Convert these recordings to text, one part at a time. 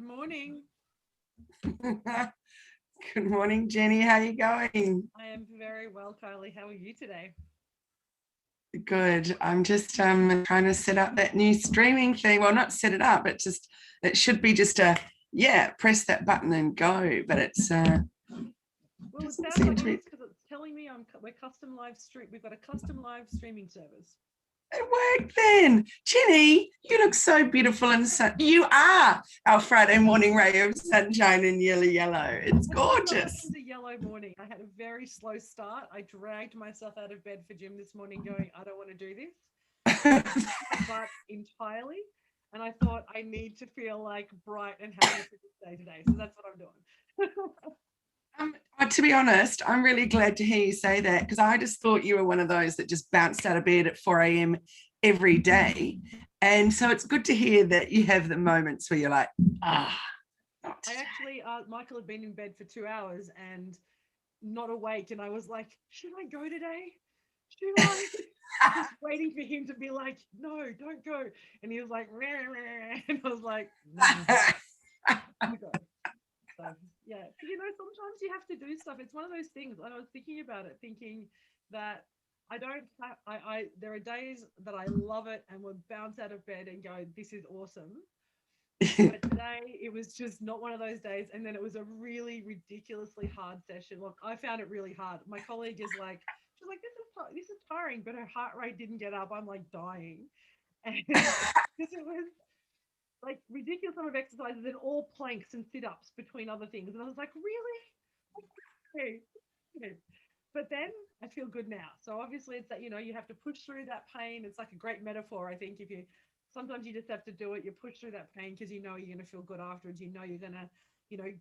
morning. Good morning, Jenny. How are you going? I am very well, Kylie. How are you today? Good. I'm just trying to set up that new streaming thing. Well, not set it up. It should be just press that button and go. But it's Well, it sounds like it is because it's telling me we're custom live stream. We've got a custom live streaming service. It worked then. Jenny, you look so beautiful and you are our Friday morning ray of sunshine in yellow. It's gorgeous. It was a yellow morning. I had a very slow start. I dragged myself out of bed for gym this morning going, I don't want to do this. But entirely. And I thought I need to feel like bright and happy for this day today. So that's what I'm doing. To be honest, I'm really glad to hear you say that because I just thought you were one of those that just bounced out of bed at 4 a.m. every day. And so it's good to hear that you have the moments where you're like, I actually, Michael had been in bed for 2 hours and not awake. And I was like, should I go today? Should I? Just waiting for him to be like, no, don't go. And he was like, rah. And I was like, no. So, yeah, sometimes you have to do stuff. It's one of those things. I was thinking about it, thinking that there are days that I love it and would bounce out of bed and go, this is awesome. But today it was just not one of those days. And then it was a really ridiculously hard session. Look, I found it really hard. My colleague is like, she's like, this is tiring, but her heart rate didn't get up. I'm like dying. And because it was like ridiculous number of exercises and all planks and sit-ups between other things. And I was like, really? Okay. But then I feel good now. So obviously it's that, you have to push through that pain. It's like a great metaphor. I think sometimes you just have to do it. You push through that pain because you're going to feel good afterwards. You're going to,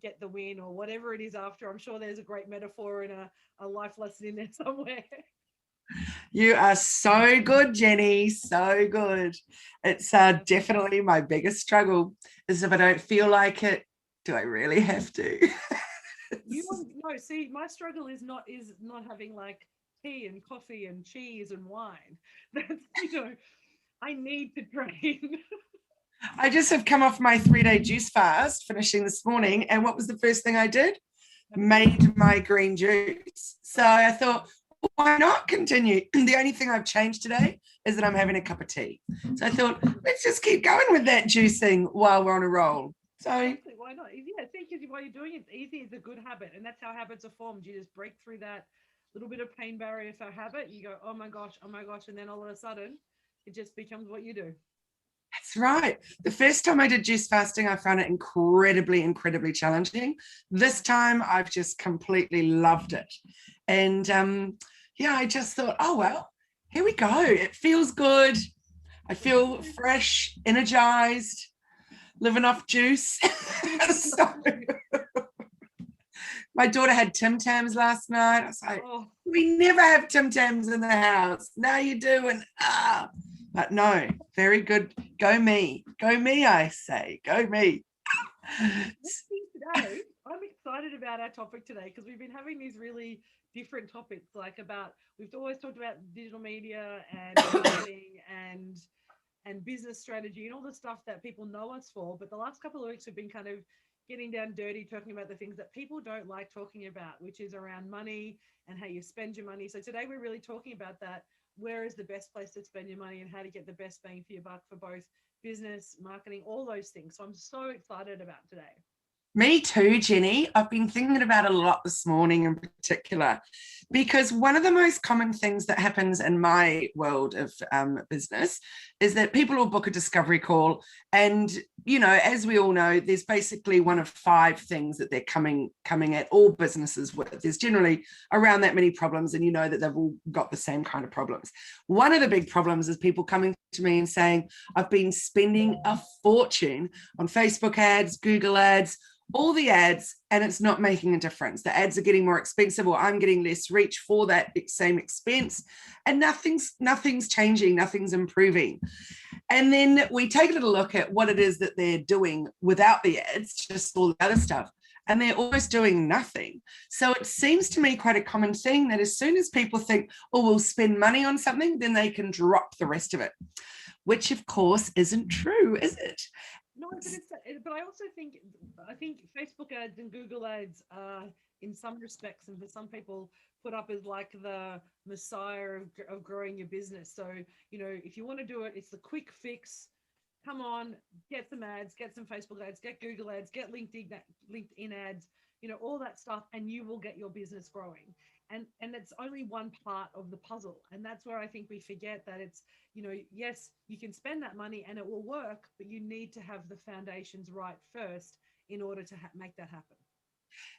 get the win or whatever it is after. I'm sure there's a great metaphor and a life lesson in there somewhere. You are so good, Jenny. So good. It's definitely my biggest struggle is if I don't feel like it, do I really have to? No, see, my struggle is not having like tea and coffee and cheese and wine. That's, I need to train. I just have come off my 3-day juice fast, finishing this morning. And what was the first thing I did? Made my green juice. So I thought, why not continue? The only thing I've changed today is that I'm having a cup of tea. So I thought, let's just keep going with that juicing while we're on a roll. So why not? Yeah, think while you're doing it, it's easy. It's a good habit. And that's how habits are formed. You just break through that little bit of pain barrier for habit. You go, oh my gosh. And then all of a sudden, it just becomes what you do. That's right. The first time I did juice fasting, I found it incredibly challenging. This time, I've just completely loved it. And I just thought, oh, well, here we go. It feels good. I feel fresh, energized, living off juice. My daughter had Tim Tams last night. I was like, we never have Tim Tams in the house. Now you do. And but no, very good. Go me, I say, go me. Today, I'm excited about our topic today because we've been having these really different topics, we've always talked about digital media and marketing and business strategy and all the stuff that people know us for. But the last couple of weeks we've been kind of getting down dirty, talking about the things that people don't like talking about, which is around money and how you spend your money. So today we're really talking about that. Where is the best place to spend your money and how to get the best bang for your buck for both business, marketing, all those things. So I'm so excited about today. Me too, Jenny. I've been thinking about it a lot this morning in particular, because one of the most common things that happens in my world of business is that people will book a discovery call and, as we all know, there's basically one of 5 things that they're coming at all businesses with. There's generally around that many problems and that they've all got the same kind of problems. One of the big problems is people coming to me and saying, I've been spending a fortune on Facebook ads, Google ads, all the ads, and it's not making a difference. The ads are getting more expensive or I'm getting less reach for that same expense and nothing's changing, nothing's improving. And then we take a little look at what it is that they're doing without the ads, just all the other stuff, and they're almost doing nothing. So it seems to me quite a common thing that as soon as people think, oh, we'll spend money on something, then they can drop the rest of it, which of course isn't true, is it? No, but but I also think Facebook ads and Google ads are in some respects, and for some people, put up as like the messiah of growing your business. So if you want to do it, it's the quick fix. Come on, get some ads, get some Facebook ads, get Google ads, get LinkedIn ads, all that stuff, and you will get your business growing. And it's only one part of the puzzle, and that's where I think we forget that it's yes, you can spend that money and it will work, but you need to have the foundations right first in order to make that happen.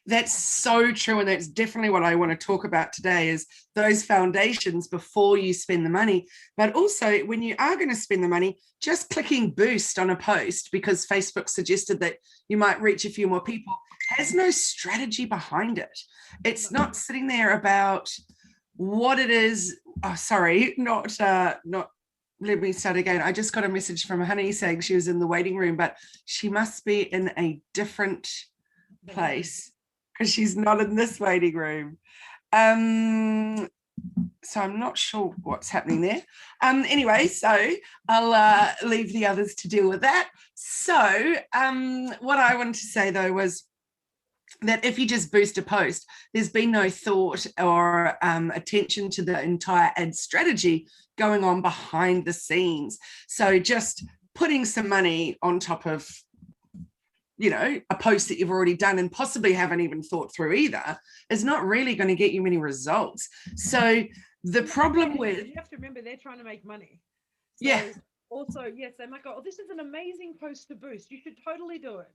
That's so true. And that's definitely what I want to talk about today is those foundations before you spend the money. But also when you are going to spend the money, just clicking boost on a post because Facebook suggested that you might reach a few more people has no strategy behind it. It's not sitting there about what it is. Oh, sorry, not let me start again. I just got a message from Honey saying she was in the waiting room, but she must be in a different place because she's not in this waiting room. So I'm not sure what's happening there. Anyway, so I'll leave the others to deal with that. So what I wanted to say though was that if you just boost a post, there's been no thought or attention to the entire ad strategy going on behind the scenes. So just putting some money on top of a post that you've already done and possibly haven't even thought through either is not really going to get you many results. So the problem with, you have to remember they're trying to make money. So yeah, also, yes, they might go, oh, this is an amazing post to boost, you should totally do it,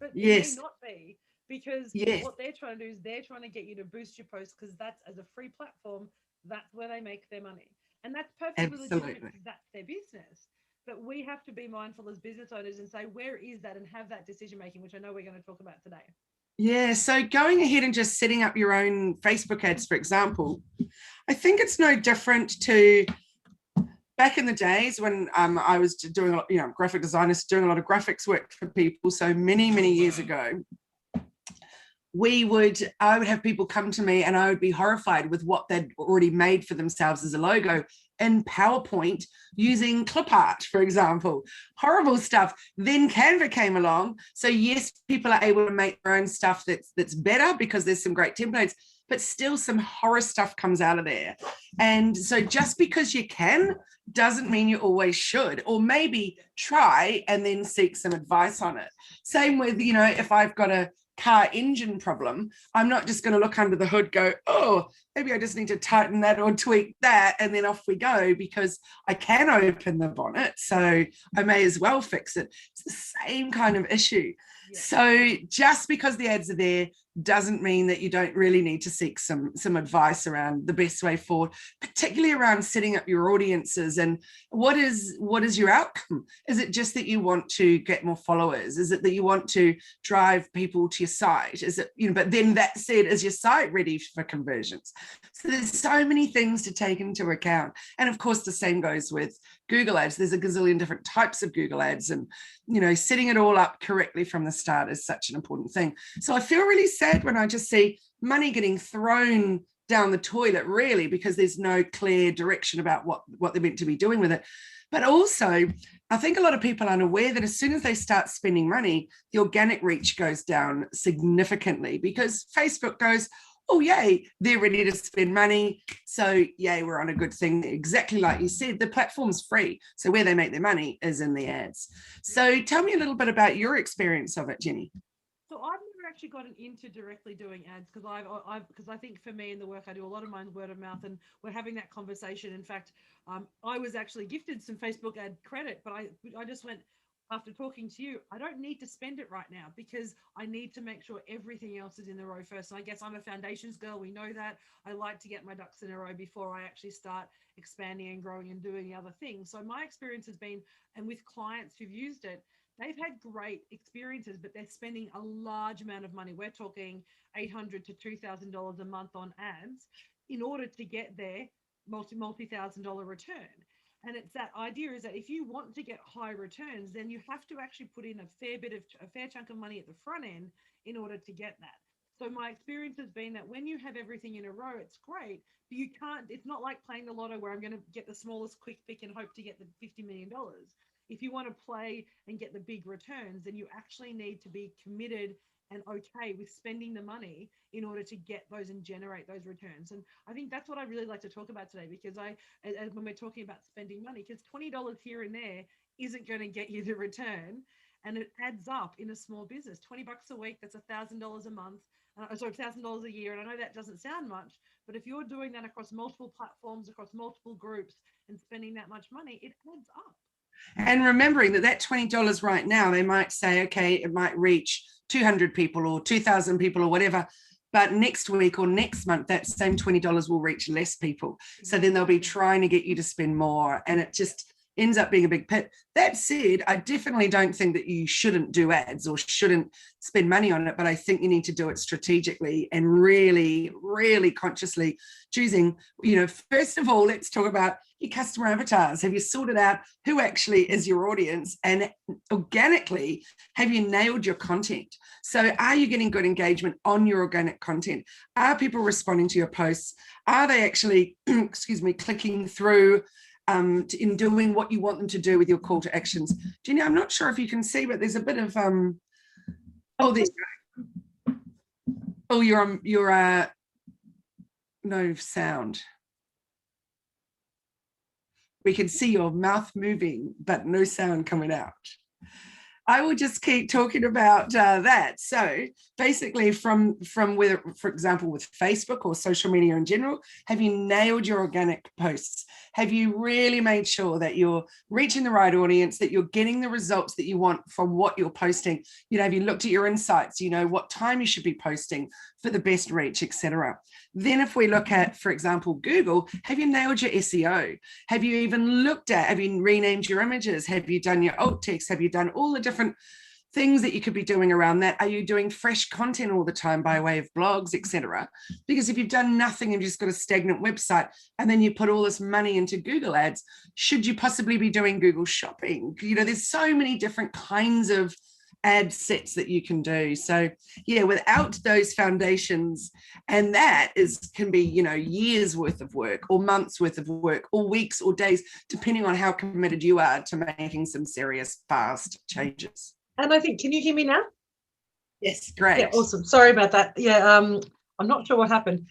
but yes, it may not be, because yes, what they're trying to do is they're trying to get you to boost your post, because that's, as a free platform, that's where they make their money, and that's perfectly legitimate because that's their business. But we have to be mindful as business owners and say, where is that, and have that decision making, which I know we're going to talk about today. Yeah, so going ahead and just setting up your own Facebook ads, for example, I think it's no different to back in the days when I was doing, graphic designers, doing a lot of graphics work for people. So many, many years ago, I would have people come to me and I would be horrified with what they'd already made for themselves as a logo in PowerPoint using clip art, for example. Horrible stuff. Then Canva came along. So yes, people are able to make their own stuff that's better because there's some great templates, but still some horror stuff comes out of there. And so just because you can doesn't mean you always should, or maybe try and then seek some advice on it. Same with, if I've got a car engine problem, I'm not just going to look under the hood, go, oh, maybe I just need to tighten that or tweak that, and then off we go, because I can open the bonnet, so I may as well fix it. It's the same kind of issue. Yeah. So just because the ads are there doesn't mean that you don't really need to seek some advice around the best way forward, particularly around setting up your audiences and what is your outcome. Is it just that you want to get more followers? Is it that you want to drive people to your site? Is it, but then that said, is your site ready for conversions? So there's so many things to take into account. And of course, the same goes with Google ads. There's a gazillion different types of Google ads, and setting it all up correctly from the start is such an important thing. So I feel really sad when I just see money getting thrown down the toilet, really, because there's no clear direction about what they're meant to be doing with it. But also, I think a lot of people aren't aware that as soon as they start spending money, the organic reach goes down significantly, because Facebook goes, oh, yay, they're ready to spend money. So, yay, we're on a good thing. Exactly like you said, the platform's free. So where they make their money is in the ads. So tell me a little bit about your experience of it, Jenny. So I've never actually gotten into directly doing ads, because because I think for me in the work I do, a lot of mine's word of mouth, and we're having that conversation. In fact, I was actually gifted some Facebook ad credit, but I just went, after talking to you, I don't need to spend it right now, because I need to make sure everything else is in the row first. And I guess I'm a foundations girl. We know that. I like to get my ducks in a row before I actually start expanding and growing and doing the other things. So my experience has been, and with clients who've used it, they've had great experiences, but they're spending a large amount of money. We're talking $800 to $2,000 a month on ads in order to get their multi-thousand-dollar return. And it's that idea is that if you want to get high returns, then you have to actually put in a fair chunk of money at the front end in order to get that. So my experience has been that when you have everything in a row, it's great, but you can't, it's not like playing the lotto where I'm going to get the smallest quick pick and hope to get the $50 million. if you want to play and get the big returns, then you actually need to be committed and okay with spending the money in order to get those and generate those returns. And I think that's what I really like to talk about today, because when we're talking about spending money, because $20 here and there isn't going to get you the return, and it adds up in a small business. $20 a week, that's $1,000 a month. Sorry, $1,000 a year. And I know that doesn't sound much, but if you're doing that across multiple platforms, across multiple groups, and spending that much money, it adds up. And remembering that $20 right now, they might say, okay, it might reach 200 people or 2,000 people or whatever. But next week or next month, that same $20 will reach less people. So then they'll be trying to get you to spend more. And it just ends up being a big pit. That said, I definitely don't think that you shouldn't do ads or shouldn't spend money on it, but I think you need to do it strategically and really, really consciously choosing, first of all, let's talk about your customer avatars. Have you sorted out who actually is your audience? And organically, have you nailed your content? So are you getting good engagement on your organic content? Are people responding to your posts? Are they actually, clicking through in doing what you want them to do with your call to actions? Jenny, I'm not sure if you can see, but there's a bit of you're no sound. We can see your mouth moving, but no sound coming out. I will just keep talking about that. So basically from whether, for example, with Facebook or social media in general, have you nailed your organic posts? Have you really made sure that you're reaching the right audience, that you're getting the results that you want from what you're posting? Have you looked at your insights? What time you should be posting for the best reach, etc. Then if we look at, for example, Google, have you nailed your SEO? Have you renamed your images? Have you done your alt text? Have you done all the different things that you could be doing around that? Are you doing fresh content all the time by way of blogs, etc.? Because if you've done nothing and just got a stagnant website and then you put all this money into Google ads, should you possibly be doing Google shopping? There's so many different kinds of ad sets that you can do. So without those foundations, and that can be years worth of work or months worth of work or weeks or days, depending on how committed you are to making some serious fast changes. And I think, can you hear me now? Yes, great. Yeah, awesome. Sorry about that. I'm not sure what happened.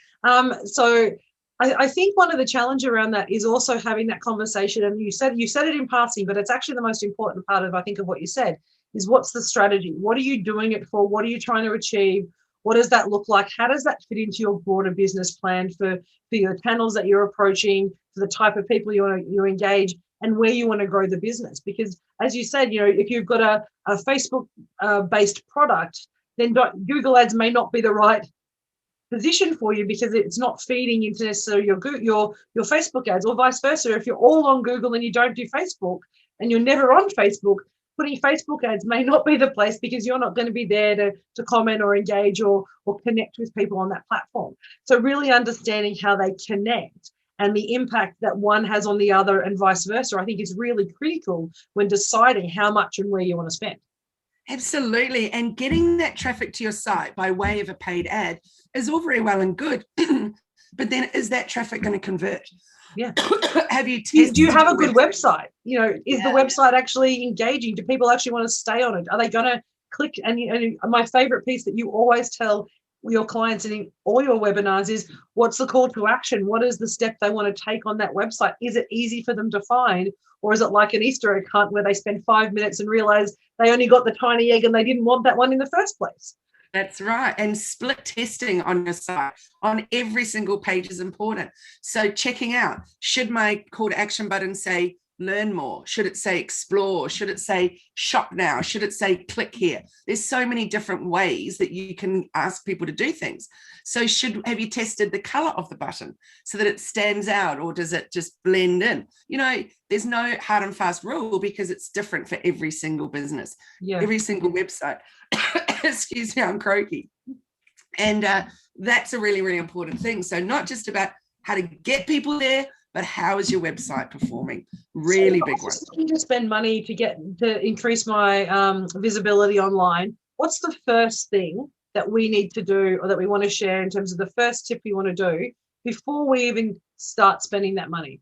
So I think one of the challenge around that is also having that conversation, and you said it in passing, but it's actually the most important part of what you said, is what's the strategy? What are you doing it for? What are you trying to achieve? What does that look like? How does that fit into your broader business plan for your channels that you're approaching, for the type of people you engage, and where you want to grow the business? Because as you said, if you've got a Facebook based product, then Google ads may not be the right position for you, because it's not feeding into necessarily your Facebook ads, or vice versa. If you're all on Google and you don't do Facebook and you're never on Facebook, putting Facebook ads may not be the place, because you're not going to be there to comment or engage or connect with people on that platform. So really understanding how they connect and the impact that one has on the other and vice versa, I think is really critical when deciding how much and where you want to spend. Absolutely. And getting that traffic to your site by way of a paid ad is all very well and good. But then is that traffic going to convert? Yeah. Have you tested? Do you have a good website? Is the website actually engaging? Do people actually want to stay on it? Are they going to click? And my favorite piece that you always tell your clients in all your webinars is, what's the call to action? What is the step they want to take on that website? Is it easy for them to find? Or is it like an Easter egg hunt where they spend 5 minutes and realize they only got the tiny egg and they didn't want that one in the first place? That's right. And split testing on your site on every single page is important. So checking out, should my call to action button say learn more? Should it say explore? Should it say shop now? Should it say click here? There's so many different ways that you can ask people to do things. So have you tested the color of the button so that it stands out, or does it just blend in? There's no hard and fast rule, because it's different for every single business, every single website. Excuse me, I'm croaky. And that's a really, really important thing. So not just about how to get people there, but how is your website performing? Really big one. I'm looking to spend money to increase my visibility online. What's the first thing that we need to do, or that we want to share in terms of the first tip you want to do before we even start spending that money?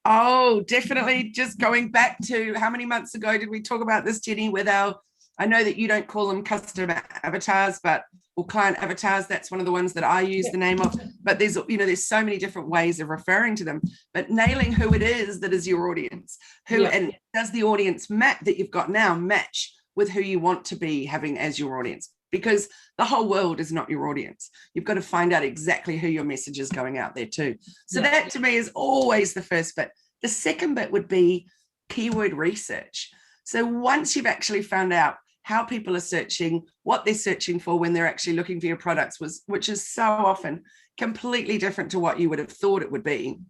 Oh, definitely. Just going back to how many months ago did we talk about this, Jenny, with I know that you don't call them customer avatars, or client avatars. That's one of the ones that I use the name of. But there's so many different ways of referring to them. But nailing who it is that is your audience, and does the audience that you've got now match with who you want to be having as your audience? Because the whole world is not your audience. You've got to find out exactly who your message is going out there to. So that to me is always the first bit. The second bit would be keyword research. So once you've actually found out how people are searching, what they're searching for when they're actually looking for your products, which is so often completely different to what you would have thought it would be.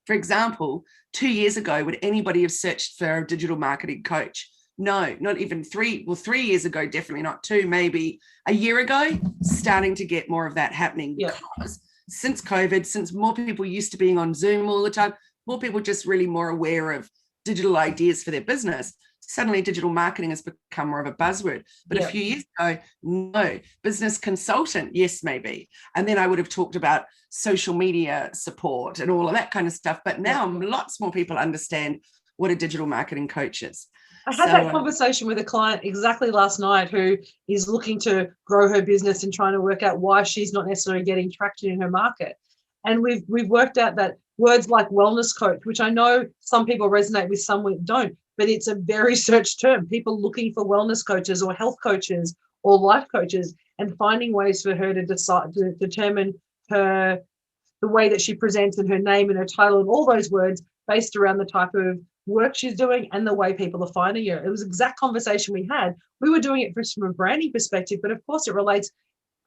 For example, 2 years ago, would anybody have searched for a digital marketing coach? No, not even 3 years ago, definitely not 2, maybe a year ago, starting to get more of that happening because since COVID, since more people used to being on Zoom all the time, more people just really more aware of digital ideas for their business. Suddenly digital marketing has become more of a buzzword. But a few years ago, no. Business consultant, yes, maybe. And then I would have talked about social media support and all of that kind of stuff. But now lots more people understand what a digital marketing coach is. I had that conversation with a client exactly last night who is looking to grow her business and trying to work out why she's not necessarily getting traction in her market. And we've worked out that words like wellness coach, which I know some people resonate with, some don't, but it's a very searched term. People looking for wellness coaches or health coaches or life coaches, and finding ways for her to decide to determine the way that she presents and her name and her title and all those words based around the type of work she's doing and the way people are finding her. It was the exact conversation we had. We were doing it from a branding perspective, but of course it relates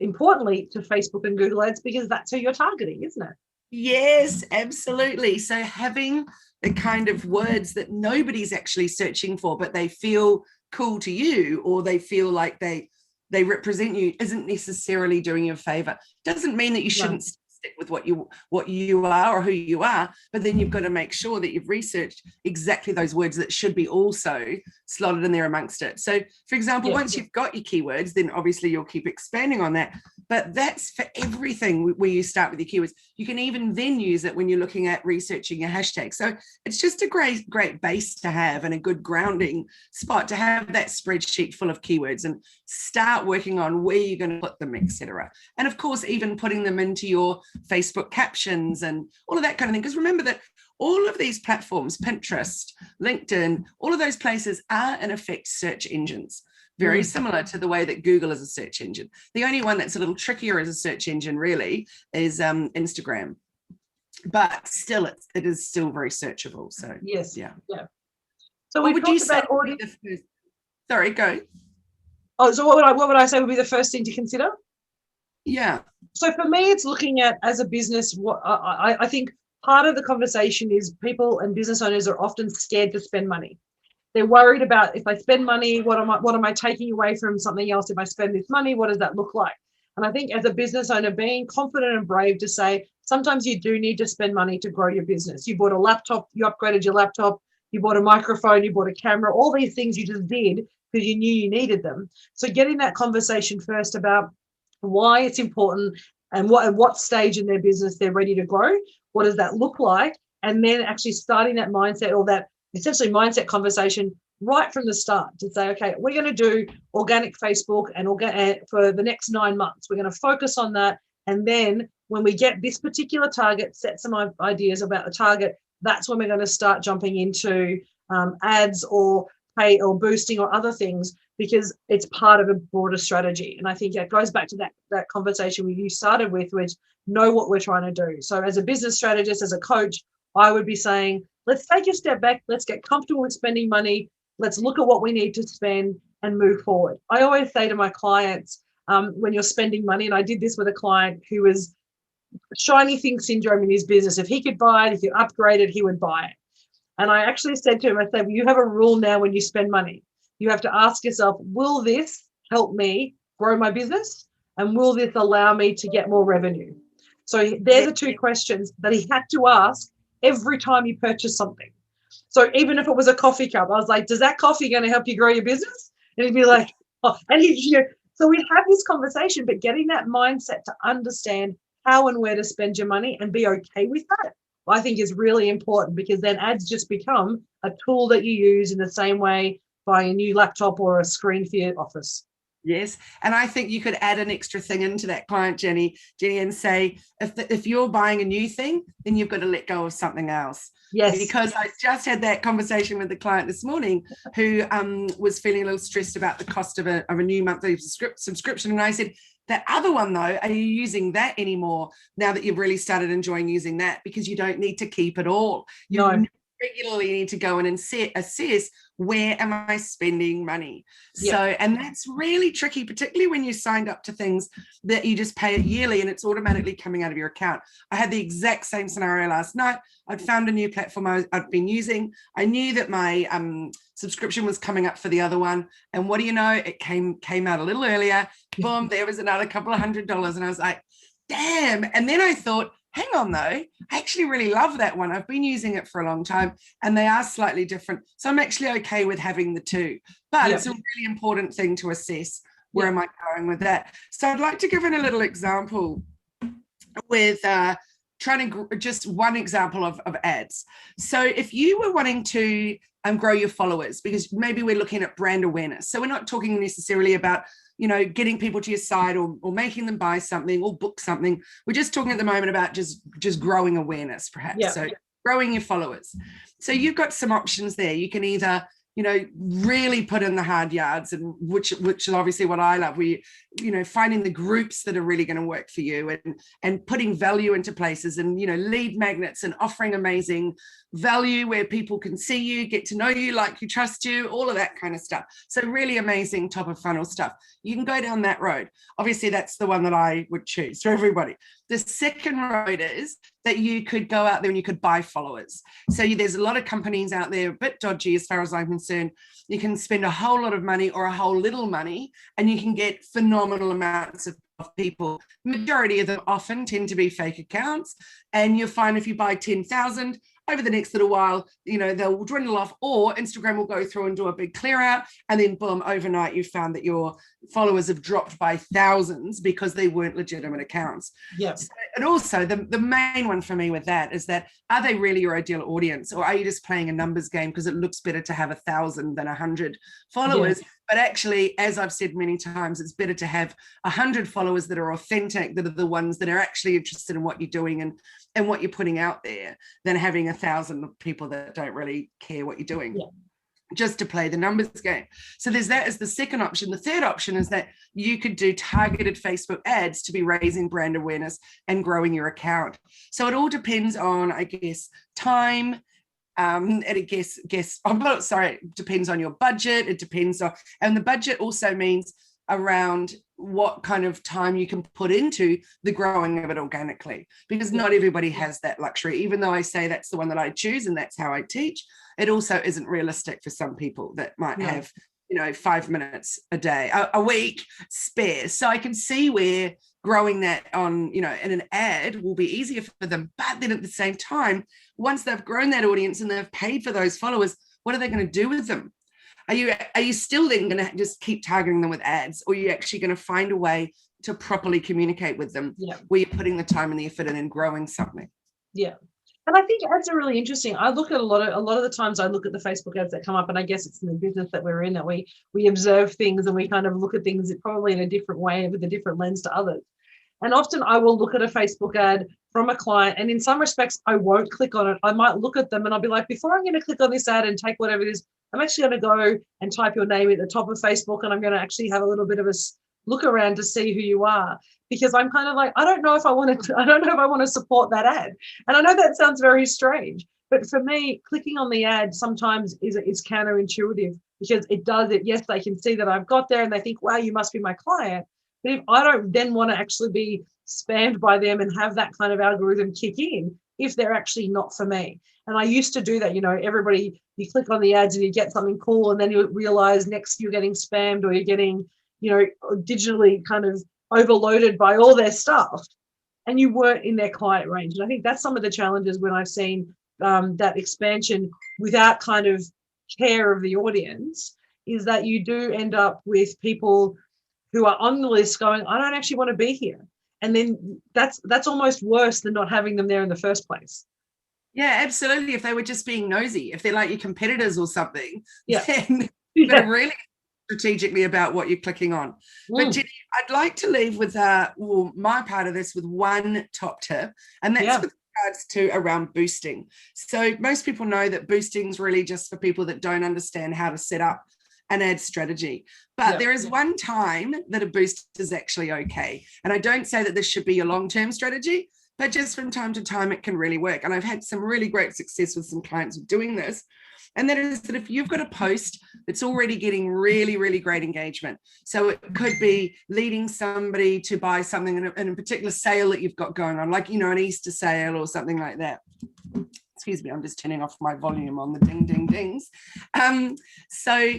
importantly to Facebook and Google Ads because that's who you're targeting, isn't it? Yes, absolutely. So having the kind of words that nobody's actually searching for, but they feel cool to you, or they feel like they represent you, isn't necessarily doing you a favor. Doesn't mean that you shouldn't stick with what you are or who you are, but then you've got to make sure that you've researched exactly those words that should be also slotted in there amongst it. So for example, once you've got your keywords, then obviously you'll keep expanding on that. But that's for everything where you start with your keywords. You can even then use it when you're looking at researching your hashtag. So it's just a great base to have and a good grounding spot to have that spreadsheet full of keywords and start working on where you're going to put them, etc. And of course, even putting them into your Facebook captions and all of that kind of thing. Because remember that all of these platforms, Pinterest, LinkedIn, all of those places are in effect search engines. Very similar to the way that Google is a search engine. The only one that's a little trickier as a search engine really is Instagram. But still, it is still very searchable. So yes, yeah. So what would you say? Sorry, go. Oh, so what would I say would be the first thing to consider? Yeah. So for me, it's looking at as a business. What I think part of the conversation is people and business owners are often scared to spend money. They're worried about if I spend money, what am I taking away from something else? If I spend this money, what does that look like? And I think as a business owner, being confident and brave to say, sometimes you do need to spend money to grow your business. You bought a laptop, you upgraded your laptop, you bought a microphone, you bought a camera, all these things you just did because you knew you needed them. So getting that conversation first about why it's important and what stage in their business they're ready to grow, what does that look like? And then actually starting that mindset or that essentially mindset conversation right from the start to say, okay, we're going to do organic Facebook and for the next 9 months. We're going to focus on that. And then when we get this particular target, set some ideas about the target, that's when we're going to start jumping into ads or pay or boosting or other things, because it's part of a broader strategy. And I think it goes back to that conversation you started with, which know what we're trying to do. So as a business strategist, as a coach, I would be saying, let's take a step back. Let's get comfortable with spending money. Let's look at what we need to spend and move forward. I always say to my clients, when you're spending money, and I did this with a client who was shiny thing syndrome in his business. If he could buy it, if you upgrade it, he would buy it. And I actually said to him, I said, well, you have a rule now when you spend money. You have to ask yourself, will this help me grow my business? And will this allow me to get more revenue? So they're the two questions that he had to ask every time you purchase something. So even if it was a coffee cup, I was like, does that coffee going to help you grow your business? And he'd be like, oh, and so we have this conversation, but getting that mindset to understand how and where to spend your money and be okay with that I think is really important, because then ads just become a tool that you use in the same way buying a new laptop or a screen for your office. Yes. And I think you could add an extra thing into that client, Jenny, and say, if you're buying a new thing, then you've got to let go of something else. Yes. Because I just had that conversation with the client this morning who was feeling a little stressed about the cost of a new monthly subscription. And I said, that other one, though, are you using that anymore now that you've really started enjoying using that? Because you don't need to keep it all. You regularly need to go in and assess, where am I spending money? So, and that's really tricky, particularly when you signed up to things that you just pay it yearly and it's automatically coming out of your account. I had the exact same scenario last night. I'd found a new platform I'd been using. I knew that my subscription was coming up for the other one. And what do you know? It came out a little earlier. Boom, there was another couple of $100. And I was like, damn. And then I thought, hang on though, I actually really love that one. I've been using it for a long time and they are slightly different. So I'm actually okay with having the two, but it's a really important thing to assess, where am I going with that? So I'd like to give in a little example with trying to just one example of ads. So if you were wanting to grow your followers, because maybe we're looking at brand awareness. So we're not talking necessarily about, you know, getting people to your site or making them buy something or book something. We're just talking at the moment about just growing awareness, perhaps. So growing your followers. So you've got some options there. You can either, you know, really put in the hard yards, and which is obviously what I love. Finding the groups that are really going to work for you, and putting value into places, and, you know, lead magnets, and offering amazing value where people can see you, get to know you, like you, trust you, all of that kind of stuff. So really amazing top of funnel stuff. You can go down that road. Obviously, that's the one that I would choose for everybody. The second road is that you could go out there and you could buy followers. So there's a lot of companies out there, a bit dodgy as far as I'm concerned. You can spend a whole lot of money or a whole little money, and you can get phenomenal amounts of people. Majority of them often tend to be fake accounts. And you'll find if you buy 10,000, over the next little while, you know, they'll dwindle off, or Instagram will go through and do a big clear out, and then boom, overnight you found that your followers have dropped by thousands because they weren't legitimate accounts. Yes. And also the main one for me with that is that, are they really your ideal audience, or are you just playing a numbers game because it looks better to have 1,000 than 100 followers? Yes. But actually, as I've said many times, it's better to have 100 followers that are authentic, that are the ones that are actually interested in what you're doing and what you're putting out there, than having 1,000 people that don't really care what you're doing. Just to play the numbers game. So there's that as the second option. The third option is that you could do targeted Facebook ads to be raising brand awareness and growing your account. So it all depends on, I guess, time. It depends on your budget. It depends on, and the budget also means around what kind of time you can put into the growing of it organically, because not everybody has that luxury. Even though I say that's the one that I choose and that's how I teach, it also isn't realistic for some people that might have, you know, 5 minutes a day, a week spare. So I can see where growing that on, you know, in an ad will be easier for them. But then at the same time, once they've grown that audience and they've paid for those followers, what are they going to do with them? Are you still then going to just keep targeting them with ads, or are you actually going to find a way to properly communicate with them where you're putting the time and the effort in and growing something? Yeah. And I think ads are really interesting. I look at a lot of the times I look at the Facebook ads that come up, and I guess it's in the business that we're in that we observe things and we kind of look at things probably in a different way with a different lens to others. And often I will look at a Facebook ad from a client, and in some respects I won't click on it. I might look at them and I'll be like, before I'm going to click on this ad and take whatever it is, I'm actually going to go and type your name at the top of Facebook, and I'm going to actually have a little bit of a look around to see who you are, because I'm kind of like, I don't know if I want to support that ad. And I know that sounds very strange, but for me, clicking on the ad sometimes is counterintuitive, because it does it. Yes, they can see that I've got there and they think, wow, you must be my client. But if I don't then want to actually be spammed by them and have that kind of algorithm kick in, if they're actually not for me. And I used to do that, you know, everybody, you click on the ads and you get something cool, and then you realize next you're getting spammed, or you're getting, you know, digitally kind of overloaded by all their stuff, and you weren't in their client range. And I think that's some of the challenges when I've seen that expansion without kind of care of the audience, is that you do end up with people who are on the list going, I don't actually want to be here. And then that's almost worse than not having them there in the first place. Yeah, absolutely. If they were just being nosy, if they're like your competitors or something, Yeah. then you've got to really strategically about what you're clicking on. But Mm. Jenny, I'd like to leave with my part of this with one top tip, and that's Yeah. with regards to around boosting. So most people know that boosting is really just for people that don't understand how to set up an ad strategy. But there is one time that a boost is actually okay. And I don't say that this should be your long-term strategy, but just from time to time, it can really work. And I've had some really great success with some clients with doing this. And that is that if you've got a post that's already getting really, really great engagement, so it could be leading somebody to buy something in a particular sale that you've got going on, like, an Easter sale or something like that. Excuse me, I'm just turning off my volume on the ding, ding, dings. So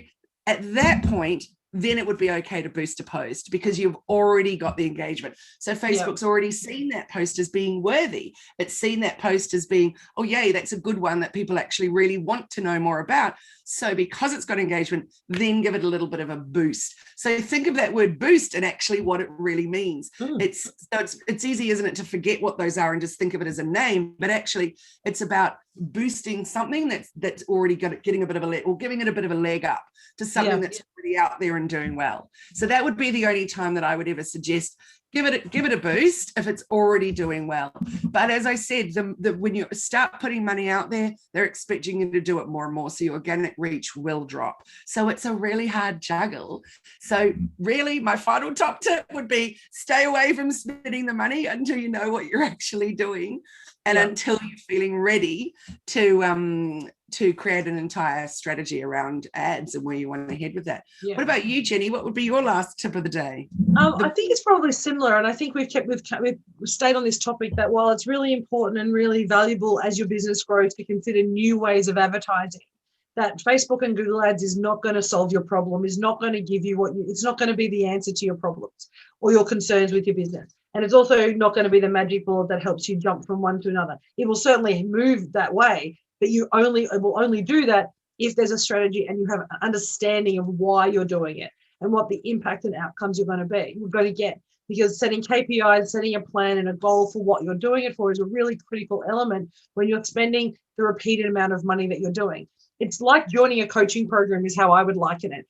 at that point, then it would be okay to boost a post because you've already got the engagement. So Facebook's already seen that post as being worthy. It's seen that post as being, oh, yay, that's a good one that people actually really want to know more about. So because it's got engagement, then give it a little bit of a boost. So think of that word boost and actually what it really means. It's easy, isn't it, to forget what those are and just think of it as a name, but actually it's about boosting something that's already getting a bit of a leg, or giving it a bit of a leg up to something that's already out there and doing well. So that would be the only time that I would ever suggest give it a boost if it's already doing well. But as I said, when you start putting money out there, they're expecting you to do it more and more. So your organic reach will drop. So it's a really hard juggle. So really, my final top tip would be stay away from spending the money until you know what you're actually doing, and until you're feeling ready to create an entire strategy around ads and where you want to head with that. What about you, Jenny? What would be your last tip of the day? I think it's probably similar, and I think we've stayed on this topic that while it's really important and really valuable as your business grows to consider new ways of advertising, that Facebook and Google Ads is not going to solve your problem, is not going to give you it's not going to be the answer to your problems or your concerns with your business. And it's also not going to be the magic bullet that helps you jump from one to another. It will certainly move that way, but it will only do that if there's a strategy and you have an understanding of why you're doing it and what the impact and outcomes you're going to get. Because setting KPIs, setting a plan and a goal for what you're doing it for is a really critical element when you're spending the repeated amount of money that you're doing. It's like joining a coaching program is how I would liken it.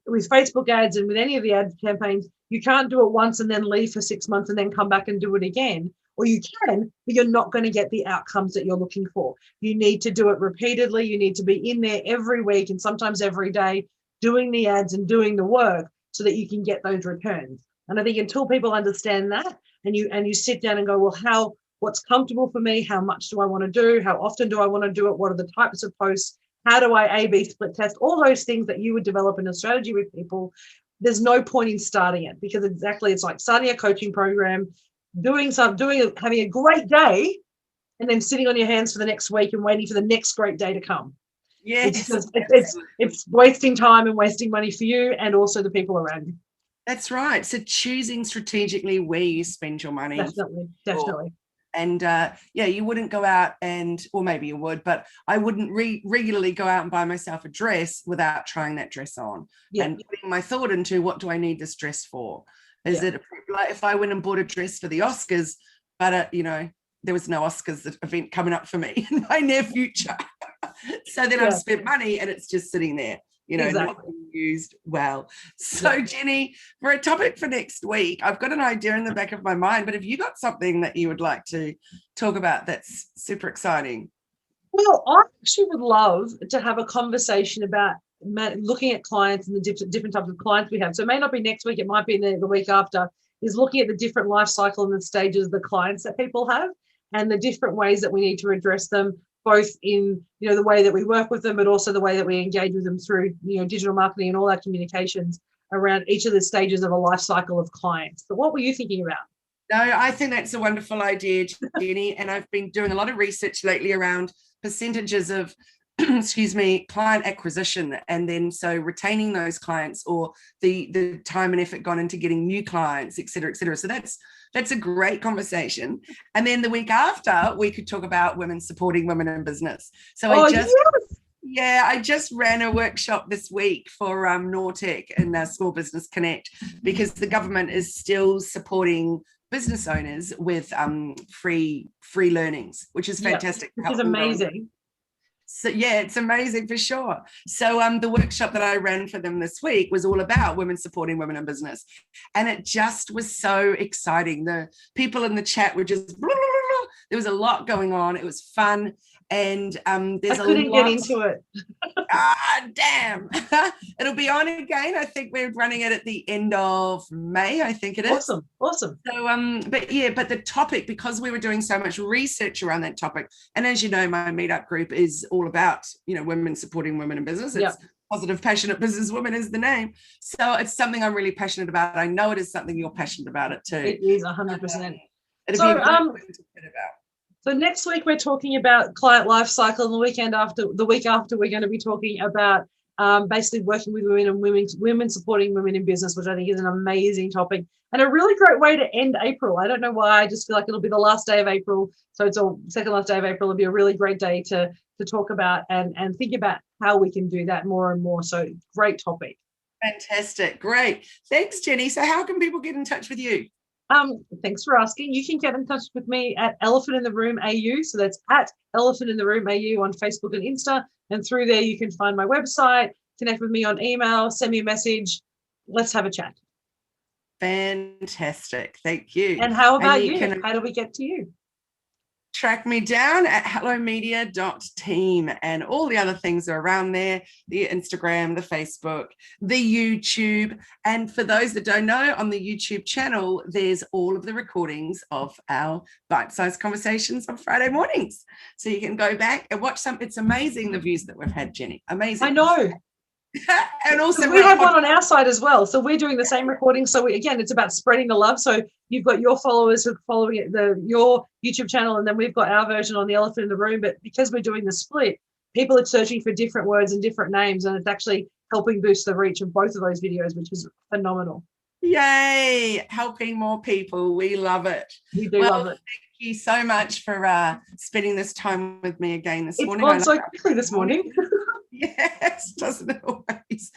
With Facebook ads and with any of the ad campaigns, you can't do it once and then leave for 6 months and then come back and do it again. Or you can, but you're not going to get the outcomes that you're looking for. You need to do it repeatedly. You need to be in there every week and sometimes every day doing the ads and doing the work so that you can get those returns. And I think until people understand that and you sit down and go, well, what's comfortable for me? How much do I want to do? How often do I want to do it? What are the types of posts? How do I A/B split test? All those things that you would develop in a strategy with people. There's no point in starting it because it's like starting a coaching program, having a great day, and then sitting on your hands for the next week and waiting for the next great day to come. Yes, it's wasting time and wasting money for you and also the people around you. That's right. So choosing strategically where you spend your money. Definitely. And you wouldn't go out or maybe you would, but I wouldn't regularly go out and buy myself a dress without trying that dress on and putting my thought into what do I need this dress for? Is it like if I went and bought a dress for the Oscars, but there was no Oscars event coming up for me in my near future. So then I've spent money and it's just sitting there. Not being used well. So Jenny, for a topic for next week, I've got an idea in the back of my mind, but have you got something that you would like to talk about that's super exciting? Well, I actually would love to have a conversation about looking at clients and the different types of clients we have. So it may not be next week, it might be the week after, is looking at the different life cycle and the stages of the clients that people have and the different ways that we need to address them, both in the way that we work with them, but also the way that we engage with them through digital marketing and all our communications around each of the stages of a life cycle of clients. But what were you thinking about? No, I think that's a wonderful idea, Jenny. And I've been doing a lot of research lately around percentages of client acquisition, and then so retaining those clients or the time and effort gone into getting new clients, et cetera, et cetera. So that's a great conversation. And then the week after, we could talk about women supporting women in business. So I just ran a workshop this week for Nortec and Small Business Connect, because the government is still supporting business owners with free learnings, which is fantastic. Which is amazing. So yeah, it's amazing for sure. So the workshop that I ran for them this week was all about women supporting women in business. And it just was so exciting. The people in the chat were just, blah, blah, blah. There was a lot going on. It was fun. And there's I couldn't get into it. Damn. It'll be on again. I think we're running it at the end of May, I think it is. Awesome. So but the topic, because we were doing so much research around that topic, and as you know, my meetup group is all about, women supporting women in business. It's Positive Passionate Business Women is the name. So it's something I'm really passionate about. I know it is something you're passionate about it too. It is 100%. So next week we're talking about client life cycle, and the week after we're going to be talking about basically working with women and women supporting women in business, which I think is an amazing topic and a really great way to end April. I don't know why, I just feel like it'll be the last day of April. So it's all second last day of April. It'll be a really great day to talk about and think about how we can do that more and more. So great topic. Fantastic. Great. Thanks, Jenny. So how can people get in touch with you? Thanks for asking. You can get in touch with me at Elephant in the Room AU. So that's at Elephant in the Room AU on Facebook and Insta. And through there, you can find my website, connect with me on email, send me a message. Let's have a chat. Fantastic. Thank you. And how about you? How do we get to you? Track me down at hellomedia.team, and all the other things are around there, the Instagram, the Facebook, the YouTube. And for those that don't know, on the YouTube channel, there's all of the recordings of our bite-sized conversations on Friday mornings. So you can go back and watch some. It's amazing the views that we've had, Jenny. Amazing. I know. And also we have one on our side as well, so we're doing the same recording. So again, it's about spreading the love. So you've got your followers who are following your YouTube channel, and then we've got our version on the Elephant in the Room. But because we're doing the split, people are searching for different words and different names, and it's actually helping boost the reach of both of those videos, which is phenomenal. Yay, helping more people. We love it. We do love it. Thank you so much for spending this time with me again this morning. It's gone so quickly this morning. Yes, doesn't it always?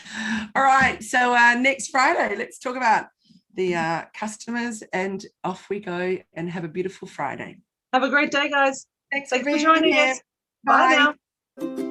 All right, so next Friday, let's talk about the customers, and off we go, and have a beautiful Friday. Have a great day, guys. Thanks for joining us. Bye now.